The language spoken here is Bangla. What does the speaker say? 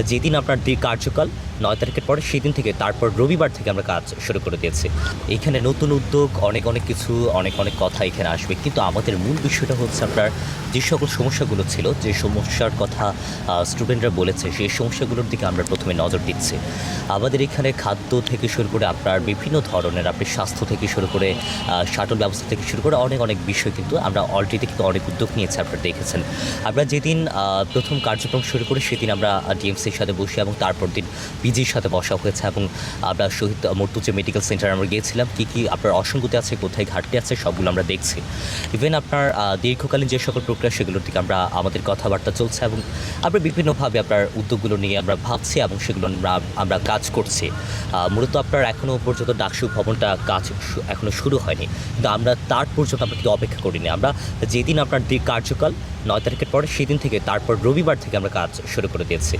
যেদিন আপনার কার্যকাল ৯ তারিখের পরে সেদিন থেকে তারপর রবিবার থেকে আমরা কাজ শুরু করে দিয়েছি। এখানে নতুন উদ্যোগ অনেক কিছু অনেক কথা এখানে আসবে। কিন্তু আমাদের মূল বিষয়টা হচ্ছে আপনার যে সকল সমস্যাগুলো ছিল, যে সমস্যার কথা স্টুডেন্টরা বলেছে, সেই সমস্যাগুলোর দিকে আমরা প্রথমে নজর দিচ্ছি। আমাদের এখানে খাদ্য থেকে শুরু করে আপনার বিভিন্ন ধরনের আপনি স্বাস্থ্য থেকে শুরু করে শাটল ব্যবস্থা থেকে শুরু করে অনেক বিষয় কিন্তু আমরা অলরেডি কিন্তু অনেক উদ্যোগ নিয়েছি, আপনারা দেখেছেন। আমরা যেদিন প্রথম কার্যক্রম শুরু করি সেদিন আমরা ডিএমসির সাথে বসি এবং তারপর দিন পিজির সাথে বসা হয়েছে এবং আমরা শহীদ মর্তুজা মেডিকেল সেন্টারে আমরা গিয়েছিলাম। কী আপনার অসঙ্গতি আছে, কোথায় ঘাটতি আছে, সবগুলো আমরা দেখছি। ইভেন আপনার দীর্ঘকালীন যে সকল প্রক্রিয়া সেগুলোর দিকে আমাদের কথাবার্তা চলছে এবং আমরা বিভিন্নভাবে আপনার উদ্যোগগুলো নিয়ে আমরা ভাবছি এবং সেগুলো আমরা কাজ করছি। মূলত আপনার এখনও পর্যন্ত ডাকসু ভবনটা কাজ এখনও শুরু হয়নি, কিন্তু আমরা তার পর্যন্ত আমরা কিন্তু অপেক্ষা করিনি। আমরা যেদিন আপনার কার্যকাল ৯ তারিখের পরে সেদিন থেকে তারপর রবিবার থেকে আমরা কাজ শুরু করে দিয়েছি।